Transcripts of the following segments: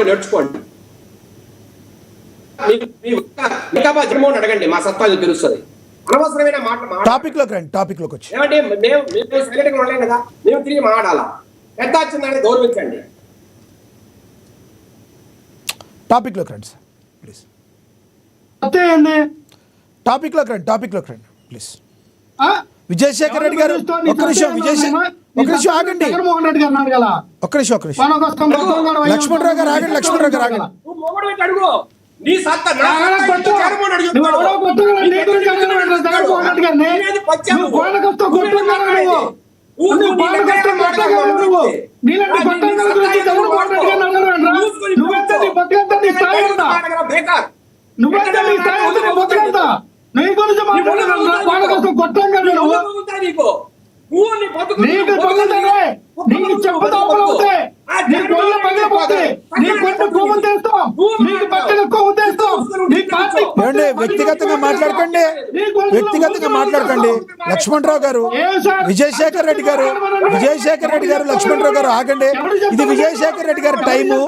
నేర్చుకోండి. జగన్మోహన్ అడగండి, మా సత్తా తెలుస్తుంది. అనవసరమైన టాపిక్ లోకి వచ్చి ఏమంటే మేము సైలెంట్ గా ఉండలేం కదా, మేము తిరిగి మాట్లాడాలా? పెద్ద వచ్చిందని గౌరవించండి. టాపిక్ లోకి రండి సార్ ప్లీజ్. టాపిక్ లోకి రండి ప్లీజ్. విజయశేఖర్ రెడ్డి గారు ఒక్క నిమిషం ఆగండి. ఒక్క నిమిషం లక్ష్మణరావు గారు ఆగండి. అడుగు నీ సత్తా వ్యక్తిగతంగా మాట్లాడకండి. లక్ష్మణరావు గారు, విజయశేఖర్ రెడ్డి గారు, లక్ష్మణరావు గారు ఆగండి. ఇది విజయశేఖర్ రెడ్డి గారి టైము.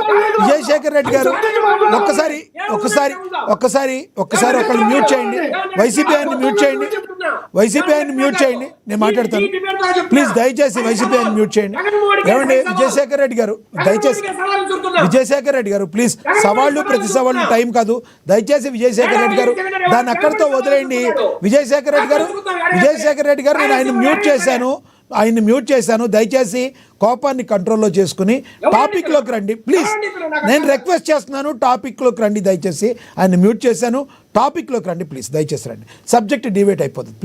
విజయశేఖర్ రెడ్డి గారు ఒక్కసారి ఒకళ్ళు మ్యూట్ చేయండి. వైసీపీ ఆయన మ్యూట్ చేయండి. నేను మాట్లాడతాను ప్లీజ్. దయచేసి వైసీపీ ఆయన మ్యూట్ చేయండి. ఏమండి విజయశేఖర్ రెడ్డి గారు, దయచేసి విజయశేఖర్ రెడ్డి గారు ప్లీజ్. సవాళ్ళు ప్రతి సవాళ్ళు టైం కాదు. దయచేసి విజయశేఖర్ రెడ్డి గారు దాన్ని అక్కడితో వదిలేయండి. విజయశేఖర్ రెడ్డి గారు నేను ఆయన్ని మ్యూట్ చేశాను. దయచేసి కోపాన్ని కంట్రోల్లో చేసుకుని టాపిక్ లోకి రండి ప్లీజ్. నేను రిక్వెస్ట్ చేస్తున్నాను, టాపిక్ లోకి రండి దయచేసి. ఆయన మ్యూట్ చేశాను, టాపిక్ లోకి రండి ప్లీజ్. దయచేసి రండి, సబ్జెక్ట్ డివేట్ అయిపోతుంది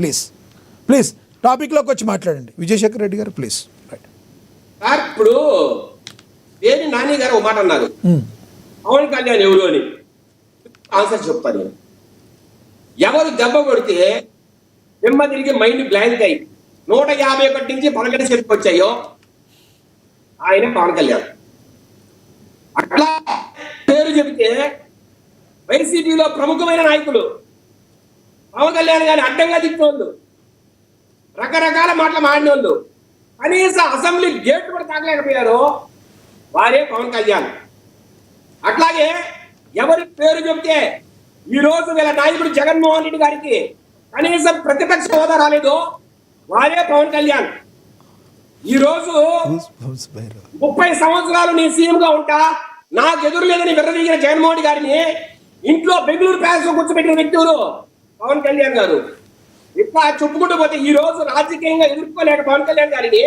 ప్లీజ్. టాపిక్ లోకి వచ్చి మాట్లాడండి విజయశేఖర్ రెడ్డి గారు ప్లీజ్. ఇప్పుడు దేని నాని గారు ఒక మాట అన్నారు, పవన్ కళ్యాణ్ ఎవరు అని. ఆన్సర్ చెప్తాను. ఎవరు దెబ్బ కొడితే దెబ్బ తిరిగి మైండ్ బ్లాంక్ అయ్యి 151 నుంచి పలకటి చెరుకు వచ్చాయో ఆయన పవన్ కళ్యాణ్. అట్లా పేరు చెబితే వైసీపీలో ప్రముఖమైన నాయకులు పవన్ కళ్యాణ్ గారిని అడ్డంగా తిప్పినోళ్ళు, రకరకాల మాటలు మాడినోళ్ళు, కనీసం అసెంబ్లీ గేట్ కూడా తాగలేకపోయారు, వారే పవన్ కళ్యాణ్. అట్లాగే ఎవరి పేరు చెబితే ఈ రోజు వీళ్ళ నాయకుడు జగన్మోహన్ రెడ్డి గారికి కనీసం ప్రతిపక్ష హోదా రాలేదు, వారే పవన్ కళ్యాణ్. ఈ రోజు 30 సంవత్సరాలు నేను సీఎం గా ఉంటా, నాకు ఎదురు లేదని విర్రవీగిన జగన్మోహన్ రెడ్డి గారిని ఇంట్లో బెంగళూరు ప్యాలెస్ లో కూర్చోబెట్టిన వ్యక్తి పవన్ కళ్యాణ్ గారు. ఇట్లా చెప్పుకుంటూ పోతే ఈ రోజు రాజకీయంగా ఎదుర్కోలేక పవన్ కళ్యాణ్ గారిని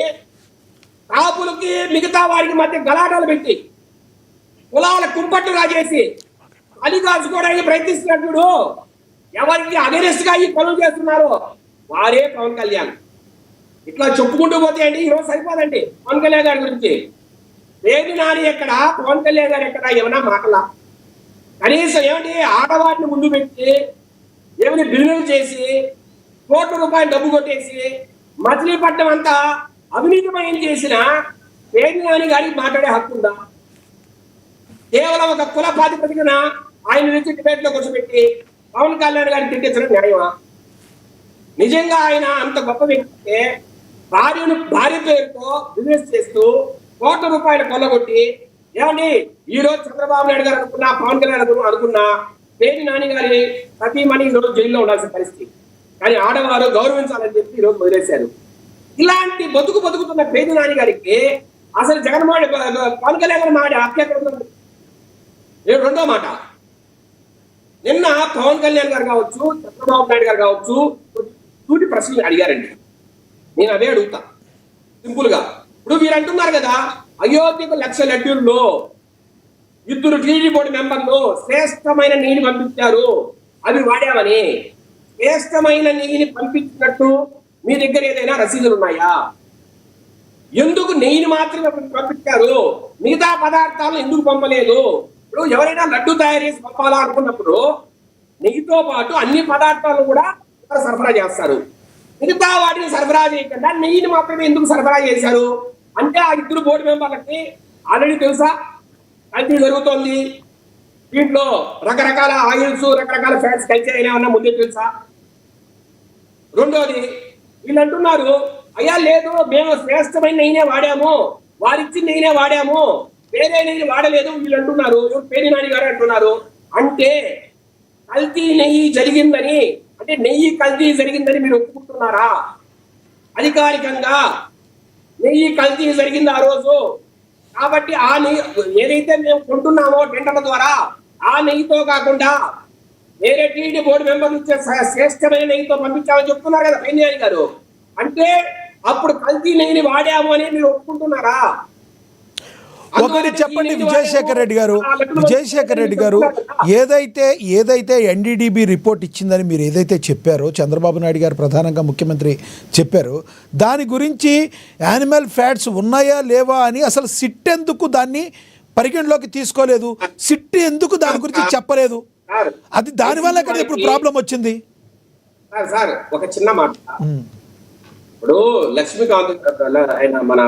కాపులకి మిగతా వారికి మధ్య గలాటాలు పెట్టి కులాల కుంపట్టు రాజేసి అలిగాల్చుకోవడానికి ప్రయత్నిస్తున్నప్పుడు ఎవరికి అగెనిస్ట్ గా ఈ పనులు చేస్తున్నారు వారే పవన్ కళ్యాణ్. ఇట్లా చెప్పుకుంటూ పోతే అండి ఈరోజు సరిపోదండి పవన్ కళ్యాణ్ గారి గురించి. దేని నాని ఎక్కడ, పవన్ కళ్యాణ్ గారు ఎక్కడ, ఏమన్నా మాటలా? కనీసం ఏమిటి ఆడవారిని ముందు పెట్టి ఏమైనా బిజినెస్ చేసి కోట్ల రూపాయలు డబ్బు కొట్టేసి మచిలీపట్నం అంతా అవినీతిమయం చేసిన దేని నాని గారికి మాట్లాడే హక్కు ఉందా? కేవలం ఒక కుల ప్రాతిపదికన ఆయన నుంచి డిబేట్ లో కూర్చోబెట్టి పవన్ కళ్యాణ్ గారిని తిట్టించడం న్యాయమా? నిజంగా ఆయన అంత గొప్ప వ్యక్తి భార్య పేరుతో బిజినెస్ చేస్తూ కోట్ల రూపాయలు కొల్లగొట్టి ఏమండి ఈ రోజు చంద్రబాబు నాయుడు గారు అనుకున్నా, పవన్ కళ్యాణ్ అనుకున్నా పేరు నాని గారి సతీమణి ఈ రోజు జైల్లో ఉండాల్సిన పరిస్థితి. కానీ ఆడవారు గౌరవించాలని చెప్పి ఈ రోజు వదిలేశారు. ఇలాంటి బతుకుతున్న పేరు నాని గారికి అసలు జగన్మోహన్ పవన్ కళ్యాణ్ గారు మాట అత్యాకరణ. రెండో మాట, నిన్న పవన్ కళ్యాణ్ గారు కావచ్చు, చంద్రబాబు నాయుడు గారు కావచ్చు, సూటి ప్రశ్నలు అడిగారండి. నేను అవే అడుగుతా సింపుల్ గా. ఇప్పుడు మీరు అంటున్నారు కదా, అయోధ్యకు 1,00,000 లడ్డూల్లో 2 టీడీ బోర్డు మెంబర్లు శ్రేష్టమైన నెయ్యిని పంపించారు, అవి వాడామని. శ్రేష్టమైన నెయ్యిని పంపించినట్టు మీ దగ్గర ఏదైనా రసీదులు ఉన్నాయా? ఎందుకు నెయ్యిని మాత్రమే పంపించారు, మిగతా పదార్థాలను ఎందుకు పంపలేదు? ఇప్పుడు ఎవరైనా లడ్డు తయారు చేసి పంపాలా అనుకున్నప్పుడు నెయ్యితో పాటు అన్ని పదార్థాలను కూడా సరఫరా చేస్తారు. మిగతా వాటిని సరఫరా చేయకుండా నెయ్యిని మాత్రమే ఎందుకు సరఫరా చేశారు అంటే ఆ 2 బోర్డు మెంబర్లకి ఆల్రెడీ తెలుసా కల్తీ జరుగుతోంది, దీంట్లో రకరకాల ఆయిల్స్, రకరకాల ఫ్యాట్స్ కలిసి అయినా ముందే తెలుసా? రెండోది, వీళ్ళు అంటున్నారు అయ్యా లేదు మేము శ్రేష్టమైన నెయ్యినే వాడాము, వారిచ్చిన నెయ్యినే వాడాము, వేరే నెయ్యి వాడలేదు వీళ్ళు అంటున్నారు, పేరు నాని గారు అంటున్నారు. అంటే కల్తీ నెయ్యి జరిగిందని, అంటే నెయ్యి కల్తీ జరిగిందని మీరు ఒప్పుకుంటున్నారా? అధికారికంగా నెయ్యి కల్తీ జరిగింది ఆ రోజు. కాబట్టి ఆ నెయ్యి ఏదైతే మేము కొంటున్నామో టెండర్ల ద్వారా, ఆ నెయ్యితో కాకుండా వేరే టీడీ బోర్డు మెంబర్లు ఇచ్చే శ్రేష్టమైన నెయ్యితో పంపించామని చెప్తున్నారు కదా పేర్నాని గారు. అంటే అప్పుడు కల్తీ నెయ్యిని వాడాము అని మీరు ఒప్పుకుంటున్నారా? ఒకటి చెప్పండి విజయశేఖర్ రెడ్డి గారు, విజయశేఖర్ రెడ్డి గారు, ఏదైతే ఎన్డీడీబీ రిపోర్ట్ ఇచ్చిందని మీరు ఏదైతే చెప్పారో, చంద్రబాబు నాయుడు గారు ప్రధానంగా ముఖ్యమంత్రి చెప్పారు, దాని గురించి యానిమల్ ఫ్యాట్స్ ఉన్నాయా లేవా అని అసలు సిట్ ఎందుకు దాన్ని పరిగణలోకి తీసుకోలేదు? సిట్ ఎందుకు దాని గురించి చెప్పలేదు? అది దానివల్ల ఇక్కడ ఇప్పుడు ప్రాబ్లం వచ్చింది. సార్ ఒక చిన్న మాట, ఇప్పుడు లక్ష్మీకాంత్ ఆయన మన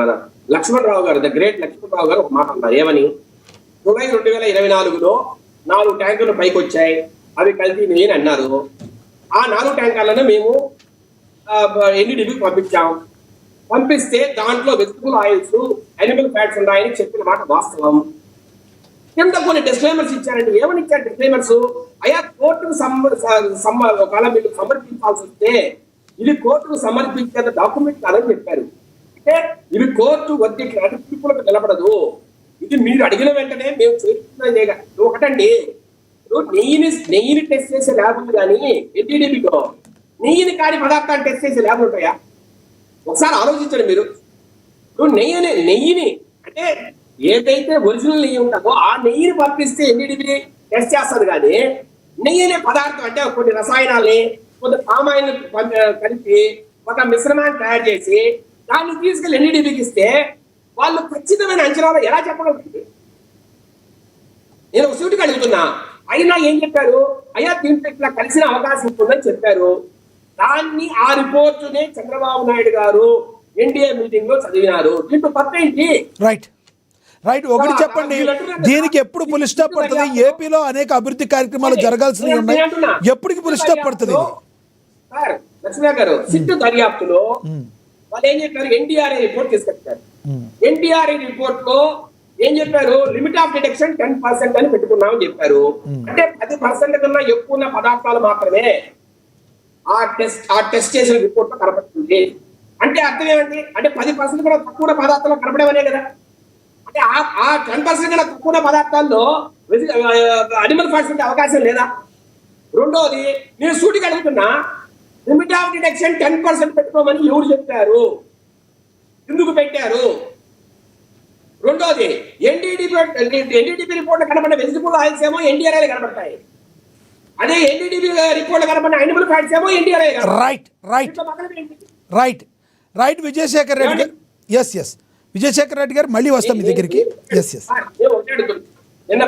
లక్ష్మణరావు గారు, ద గ్రేట్ లక్ష్మణరావు గారు ఒక మాట అన్నారు. ఏమని? జూలై 2024లో 4 ట్యాంకులు పైకి వచ్చాయి, అవి కల్తీ నెయ్యి అని అన్నారు. ఆ 4 ట్యాంకర్లను మేము ఎన్డీడీబీకి పంపించాం. పంపిస్తే దాంట్లో వెజిటబుల్ ఆయిల్స్, అనిమల్ ఫ్యాట్స్ ఉన్నాయని చెప్పిన మాట వాస్తవం. కింద కొన్ని డిస్క్లైమర్స్ ఇచ్చారండి. ఏమని ఇచ్చారు డిస్క్లైమర్స్? అయ్యా కోర్టుకు ఒకవేళ మీరు సమర్పించాల్సి వస్తే ఇది కోర్టుకు సమర్పించిన డాక్యుమెంట్ కాదని చెప్పారు. అంటే ఇది కోర్టు ఒత్తిడి తీర్పులకు నిలబడదు, ఇది మీరు అడిగిన వెంటనే మేము చేస్తున్నాం. ఒకటండి, నెయ్యిని టెస్ట్ చేసే ల్యాబ్ ఉంది కానీ ఎన్డీడీబీలో నెయ్యిని కాని పదార్థాన్ని టెస్ట్ చేసే ల్యాబ్లు ఉంటాయా? ఒకసారి ఆలోచించండి మీరు. ఇప్పుడు నెయ్యిని అంటే ఏదైతే ఒరిజినల్ నెయ్యి ఉంటుందో ఆ నెయ్యిని పంపిస్తే ఎన్డీడీబీ టెస్ట్ చేస్తారు. కానీ నెయ్యి అనే పదార్థం అంటే కొన్ని రసాయనాల్ని, కొంత పామాయిల్ కలిపి ఒక మిశ్రమాన్ని తయారు చేసి దాన్ని తీసుకెళ్లి ఎన్డీడీబీకి ఇస్తే వాళ్ళు ఖచ్చితమైన అంచనాలు ఎలా చెప్పగలుగుతుంది? నేను ఒక సూటికి అడుగుతున్నా. అయినా ఏం చెప్పారు? అయ్యా దీంట్లో ఇట్లా కలిసిన అవకాశం ఉంటుందని చెప్పారు. దాన్ని ఆ రిపోర్టుని చంద్రబాబు నాయుడు గారు ఎన్డీఏ మీటింగ్ లో చదివినారు. దీంట్లో తప్పేంటి? రైట్. ఒకటి చెప్పండి, దీనికి ఎప్పుడు పులి స్టాప్ పడుతుంది? ఏపీలో అనేక అభివృద్ధి కార్యక్రమాలు జరగాల్సినవి ఉన్నాయి, ఎప్పటికి పులి స్టాప్ పడుతుంది? సార్ లక్ష్మీ గారు, సిట్టు దర్యాప్తులో వాళ్ళు ఏం చెప్పారు? ఎన్డీఆర్ఐ రిపోర్ట్ తీసుకొచ్చారు. ఎన్డీఆర్ఐ రిపోర్ట్ లో ఏం చెప్పారు? లిమిట్ ఆఫ్ డిటెక్షన్ 10% అని పెట్టుకున్నామని చెప్పారు. అంటే 10% కన్నా ఎక్కువ ఉన్న పదార్థాలు మాత్రమే ఆ టెస్ట్ చేసిన రిపోర్ట్ లో కనపడుతుంది. అంటే అర్థం ఏమండి? అంటే 10% కూడా తక్కువ పదార్థాలు కనపడేవనే కదా. అంటే ఆ 10% కన్నా తక్కువ పదార్థాల్లో అనిమల్ ఫ్యాట్స్ ఉండే అవకాశం లేదా? రెండోది, నేను సూటిగా అడుగుతున్నా, లిమిట్ ఆఫ్ డిటెక్షన్ 10% పెట్టుకోమని ఎవరు చెప్పారు? ఎందుకు పెట్టారు? రెండోది, ఎన్డీడీబీ రిపోర్ట్ కనపడిన వెజిటబుల్ ఆయిల్స్ ఏమో ఎన్డీఆర్ఐ కనపడతాయి, అదే ఎన్డీడీబీ రిపోర్ట్ కనపడిన అనిమల్ ఫ్యాట్స్ ఏమో ఎన్డీఆర్ఐ. రైట్ విజయశేఖర్ రెడ్డి గారు, ఎస్ విజయశేఖర్ రెడ్డి గారు మళ్ళీ వస్తాం మీ దగ్గరికి. ఎస్ నిన్న